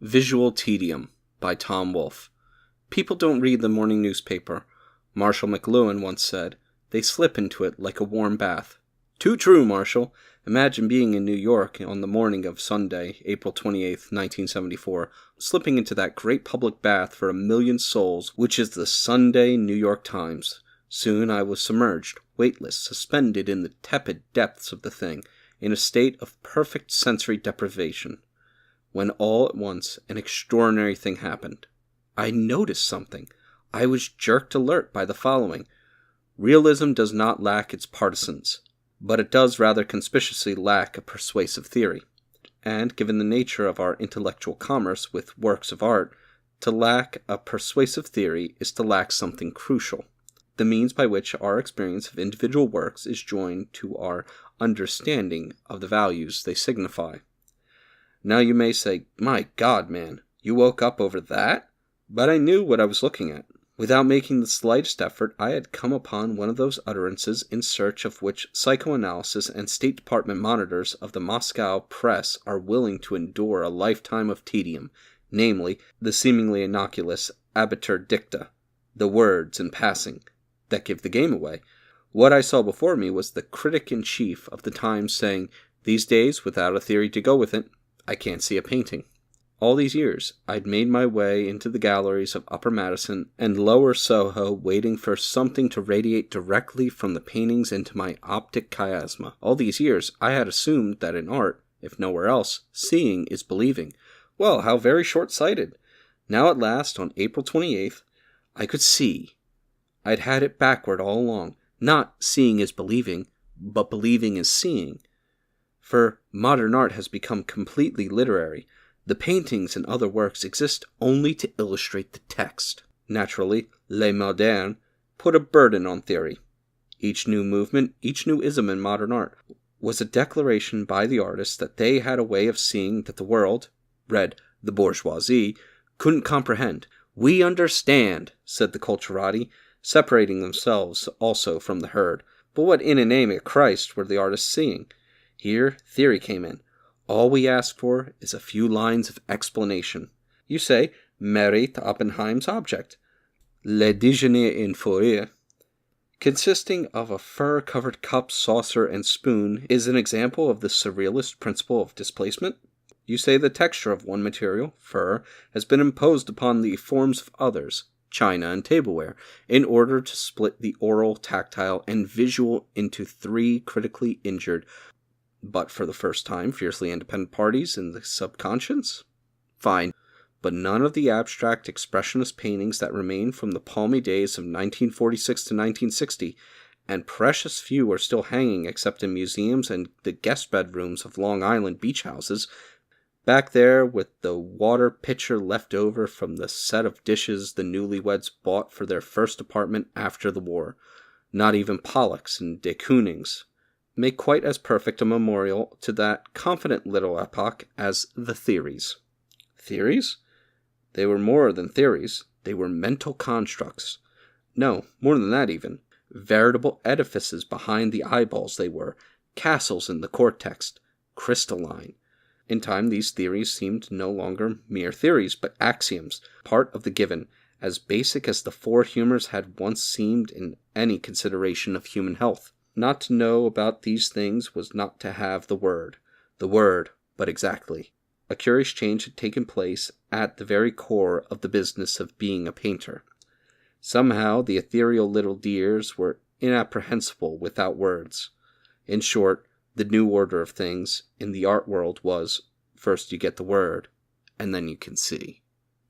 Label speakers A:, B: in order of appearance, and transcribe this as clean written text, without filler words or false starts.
A: Visual Tedium by Tom Wolfe. People don't read the morning newspaper. Marshall McLuhan once said, they slip into it like a warm bath. Too true, Marshall. Imagine being in New York on the morning of Sunday, April 28th, 1974, slipping into that great public bath for 1,000,000 souls, which is the Sunday New York Times. Soon I was submerged, weightless, suspended in the tepid depths of the thing, in a state of perfect sensory deprivation. When all at once an extraordinary thing happened. I noticed something. I was jerked alert by the following. Realism does not lack its partisans, but it does rather conspicuously lack a persuasive theory. And given the nature of our intellectual commerce with works of art, to lack a persuasive theory is to lack something crucial. The means by which our experience of individual works is joined to our understanding of the values they signify. Now you may say, my God, man, you woke up over that? But I knew what I was looking at. Without making the slightest effort, I had come upon one of those utterances in search of which psychoanalysis and State Department monitors of the Moscow press are willing to endure a lifetime of tedium, namely, the seemingly innocuous obiter dicta, the words in passing, that give the game away. What I saw before me was the critic-in-chief of the Times saying, these days, without a theory to go with it, I can't see a painting. All these years, I'd made my way into the galleries of Upper Madison and Lower Soho waiting for something to radiate directly from the paintings into my optic chiasma. All these years, I had assumed that in art, if nowhere else, seeing is believing. Well, how very short-sighted. Now at last, on April 28th, I could see. I'd had it backward all along. Not seeing is believing, but believing is seeing. For modern art has become completely literary. The paintings and other works exist only to illustrate the text. Naturally, les modernes put a burden on theory. Each new movement, each new ism in modern art, was a declaration by the artists that they had a way of seeing that the world, read the bourgeoisie, couldn't comprehend. We understand, said the culturati, separating themselves also from the herd. But what inanimate Christ were the artists seeing? Here, theory came in. All we ask for is a few lines of explanation. You say, mérite Oppenheim's object, le déjeuner en forêt, consisting of a fur-covered cup, saucer, and spoon, is an example of the surrealist principle of displacement. You say the texture of one material, fur, has been imposed upon the forms of others, china and tableware, in order to split the oral, tactile, and visual into three critically injured, but for the first time, fiercely independent parties in the subconscious? Fine, but none of the abstract expressionist paintings that remain from the palmy days of 1946 to 1960, and precious few are still hanging except in museums and the guest bedrooms of Long Island beach houses, back there with the water pitcher left over from the set of dishes the newlyweds bought for their first apartment after the war. Not even Pollocks and de Koonings make quite as perfect a memorial to that confident little epoch as the theories. Theories? They were more than theories. They were mental constructs. No, more than that even. Veritable edifices behind the eyeballs they were, castles in the cortex, crystalline. In time, these theories seemed no longer mere theories, but axioms, part of the given, as basic as the four humors had once seemed in any consideration of human health. Not to know about these things was not to have the word, but exactly. A curious change had taken place at the very core of the business of being a painter. Somehow the ethereal little dears were inapprehensible without words. In short, the new order of things in the art world was, first you get the word, and then you can see.